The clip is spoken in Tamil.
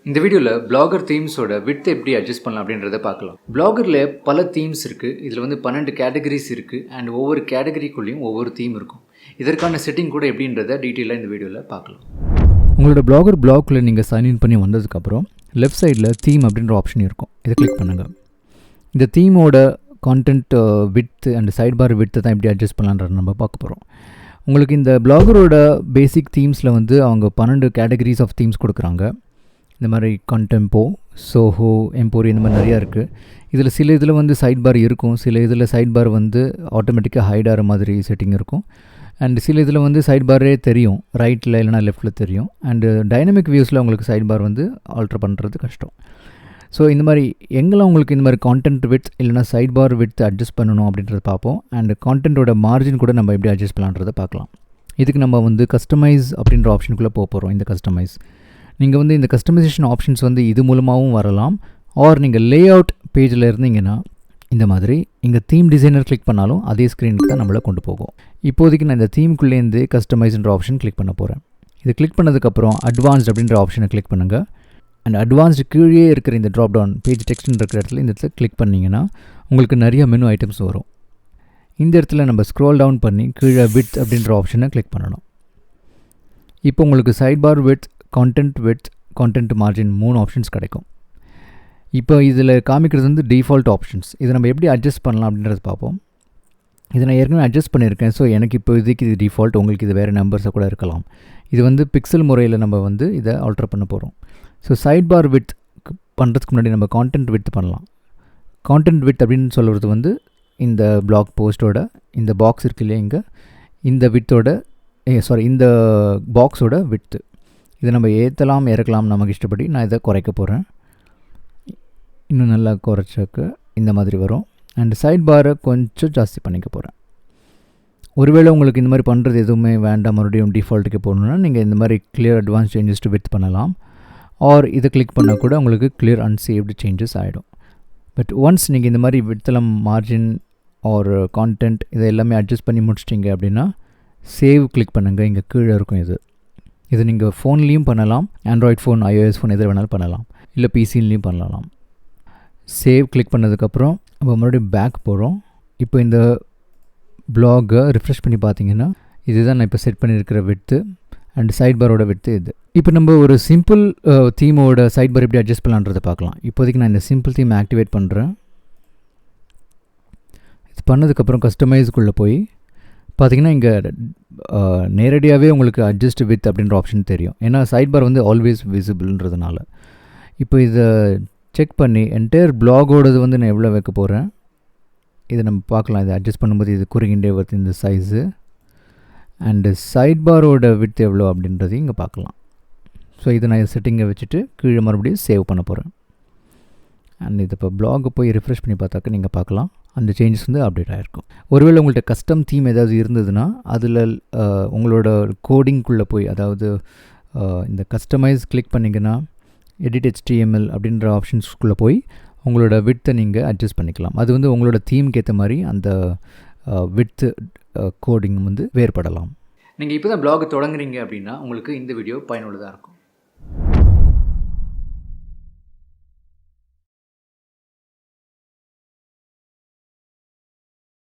இந்த வீடியோவில் பிளாகர் தீம்ஸோட விட்த் எப்படி அட்ஜஸ்ட் பண்ணலாம் அப்படின்றத பார்க்கலாம். பிளாகரில் பல தீம்ஸ் இருக்குது. இதில் வந்து 12 கேட்டகரிஸ் இருக்குது. அண்ட் ஒவ்வொரு கேட்டகரிக்குள்ளேயும் ஒவ்வொரு தீம் இருக்கும். இதற்கான செட்டிங் கூட எப்படின்றத டீட்டெயிலாக இந்த வீடியோவில் பார்க்கலாம். உங்களோட பிளாகர் பிளாக்ல நீங்கள் சைன்இன் பண்ணி வந்ததுக்கப்புறம் லெஃப்ட் சைடில் தீம் அப்படின்ற ஆப்ஷன் இருக்கும். இதை கிளிக் பண்ணுங்கள். இந்த தீமோட content width and side bar விட்த்தை தான் எப்படி அட்ஜஸ்ட் பண்ணலான்றத நம்ம பார்க்க போகிறோம். உங்களுக்கு இந்த பிளாகரோட பேசிக் தீம்ஸில் வந்து அவங்க 12 கேட்டகரிஸ் ஆஃப் தீம்ஸ் கொடுக்குறாங்க. இந்த மாதிரி கான்டெம்போ, சோஹோ, எம்போரி இந்த மாதிரி நிறையா இருக்குது. இதில் சில இதில் வந்து சைட் பார் இருக்கும், சில இதில் சைட் பார் வந்து ஆட்டோமேட்டிக்காக ஹைட் ஆகிற மாதிரி செட்டிங் இருக்கும். அண்ட் சில இதில் வந்து சைட் பாரே தெரியும், ரைட்டில் இல்லைனா லெஃப்ட்டில் தெரியும். அண்டு டைனமிக் வியூஸில் உங்களுக்கு சைட் பார் வந்து ஆல்ட்ரு பண்ணுறது கஷ்டம். ஸோ இந்த மாதிரி எங்கெல்லாம் உங்களுக்கு இந்த மாதிரி கான்டென்ட் விட்த் இல்லைனா சைட் பார் விட்த் அட்ஜஸ்ட் பண்ணணும் அப்படின்றத பார்ப்போம். அண்ட் கான்டென்ட்டோட மார்ஜின் கூட நம்ம எப்படி அட்ஜஸ்ட் பண்ணலான்றதை பார்க்கலாம். இதுக்கு நம்ம வந்து கஸ்டமைஸ் அப்படின்ற ஆப்ஷனுக்குள்ளே போகிறோம். இந்த கஸ்டமைஸ் நீங்கள் வந்து இந்த கஸ்டமைசேஷன் ஆப்ஷன்ஸ் வந்து இது மூலமாகவும் வரலாம். ஆர் நீங்கள் லே அவுட் பேஜில் இருந்தீங்கன்னா இந்த மாதிரி இங்கே தீம் டிசைனர் கிளிக் பண்ணாலும் அதே ஸ்க்ரீனுக்கு தான் நம்மளை கொண்டு போகும். இப்போதைக்கு நான் இந்த தீமுக்குள்ளேருந்து கஸ்டமைஸ்ன்ற ஆப்ஷன் கிளிக் பண்ண போகிறேன். இது கிளிக் பண்ணதுக்கப்புறம் அட்வான்ஸ்ட் அப்படின்ற ஆப்ஷனை கிளிக் பண்ணுங்கள். அண்ட் அட்வான்ஸ்டு கீழே இருக்கிற இந்த ட்ராப் டவுன் பேஜ் டெக்ஸ்ட்னு இருக்கிற இடத்துல இந்த இடத்துல கிளிக் பண்ணிங்கன்னா உங்களுக்கு நிறைய மெனு ஐட்டம்ஸ் வரும். இந்த இடத்துல நம்ம ஸ்க்ரோல் டவுன் பண்ணி கீழே விட்த் அப்படின்ற ஆப்ஷனை கிளிக் பண்ணணும். இப்போ உங்களுக்கு side bar width, content width, content margin 3 options கிடைக்கும். இப்போ இதில் காமிக்கிறது வந்து டிஃபால்ட் ஆப்ஷன்ஸ். இதை நம்ம எப்படி அட்ஜஸ்ட் பண்ணலாம் அப்படின்றது பார்ப்போம். இதை நான் ஏற்கனவே அட்ஜஸ்ட் பண்ணியிருக்கேன். ஸோ எனக்கு இப்போ இதுக்கு இது டிஃபால்ட், உங்களுக்கு இது வேறு நம்பர்ஸை கூட இருக்கலாம். இது வந்து பிக்சல் முறையில் நம்ம வந்து இதை ஆல்ட்ரு பண்ண போகிறோம். ஸோ சைட் பார் விட்த் பண்ணுறதுக்கு முன்னாடி நம்ம கான்டென்ட் விட்த் பண்ணலாம். கான்டென்ட் விட்த் அப்படின்னு சொல்கிறது வந்து இந்த பிளாக் போஸ்ட்டோட இந்த பாக்ஸ் இருக்கு இல்லையா, இங்கே இந்த வித்தோட இந்த பாக்ஸோட விட்த்து. இதை நம்ம ஏற்றலாம் இறக்கலாம் நமக்கு இஷ்டப்படி. நான் இதை குறைக்க போகிறேன். இன்னும் நல்லா குறைச்சாக்க இந்த மாதிரி வரும். அண்ட் சைட் பாரை கொஞ்சம் ஜாஸ்தி பண்ணிக்க போகிறேன். ஒருவேளை உங்களுக்கு இந்த மாதிரி பண்ணுறது எதுவுமே வேண்டாம், மறுபடியும் டிஃபால்ட்டுக்கு போகணுன்னா நீங்கள் இந்த மாதிரி clear advance changes to with பண்ணலாம். ஆர் இதை கிளிக் பண்ணால் கூட உங்களுக்கு கிளியர் அன்சேவ்டு சேஞ்சஸ் ஆகிடும். பட் ஒன்ஸ் நீங்கள் இந்த மாதிரி வித்தலம் மார்ஜின் ஆர் கான்டென்ட் இதை எல்லாமே அட்ஜஸ்ட் பண்ணி முடிச்சிட்டிங்க அப்படின்னா சேவ் கிளிக் பண்ணுங்கள். இங்கே கீழே இருக்கும் இது நீங்கள் ஃபோன்லேயும் பண்ணலாம். ஆண்ட்ராய்ட் ஃபோன், iOS ஃபோன் எதில் வேணாலும் பண்ணலாம், இல்லை பிசிலையும் பண்ணலாம். சேவ் கிளிக் பண்ணதுக்கப்புறம் நம்ம மறுபடியும் பேக் போகிறோம். இப்போ இந்த பிளாகை ரிஃப்ரெஷ் பண்ணி பார்த்தீங்கன்னா இதுதான் நான் இப்போ செட் பண்ணியிருக்கிற விட்த்து அண்ட் சைட் பாரோட விட்த்து இது. இப்போ நம்ம ஒரு சிம்பிள் தீமோட சைட் பார் எப்படி அட்ஜஸ்ட் பண்ணலான்றதை பார்க்கலாம். இப்போதைக்கு நான் இந்த சிம்பிள் தீம் ஆக்டிவேட் பண்ணுறேன். இது பண்ணதுக்கப்புறம் கஸ்டமைஸ்க்குள்ளே போய் பார்த்திங்கன்னா இங்கே நேரடியாகவே உங்களுக்கு அட்ஜஸ்ட் வித் அப்படின்ற ஆப்ஷன் தெரியும். ஏன்னா சைட் பார் வந்து ஆல்வேஸ் விசிபிள்ன்றதுனால. இப்போ இதை செக் பண்ணி என்டையர் பிளாகோடது வந்து நான் எவ்வளோ வைக்க போகிறேன் இதை நம்ம பார்க்கலாம். இதை அட்ஜஸ்ட் பண்ணும்போது இது குறுகின்றே வருது இந்த சைஸு. அண்டு சைட் பாரோட வித் எவ்வளோ அப்படின்றதையும் இங்கே பார்க்கலாம். ஸோ இதை நான் செட்டிங்கை வச்சுட்டு கீழே மறுபடியும் சேவ் பண்ண போகிறேன். அண்ட் இது இப்போ பிளாகை போய் ரிஃப்ரெஷ் பண்ணி பார்த்தாக்க நீங்கள் பார்க்கலாம் அந்த சேஞ்சஸ் வந்து அப்டேட் ஆகிருக்கும். ஒருவேளை உங்கள்கிட்ட கஸ்டம் தீம் ஏதாவது இருந்ததுன்னா அதில் உங்களோட கோடிங்குள்ளே போய், அதாவது இந்த கஸ்டமைஸ் கிளிக் பண்ணிங்கன்னா எடிட் HTML அப்படின்ற ஆப்ஷன்ஸ்குள்ளே போய் உங்களோட விட்த்தை நீங்கள் அட்ஜஸ்ட் பண்ணிக்கலாம். அது வந்து உங்களோட தீமுக்கு ஏற்ற மாதிரி அந்த விட்த்து கோடிங் வந்து வேறுபடலாம். நீங்கள் இப்போ தான் பிளாக் தொடங்குறீங்க அப்படின்னா உங்களுக்கு இந்த வீடியோ பயனுள்ளதாக இருக்கும்.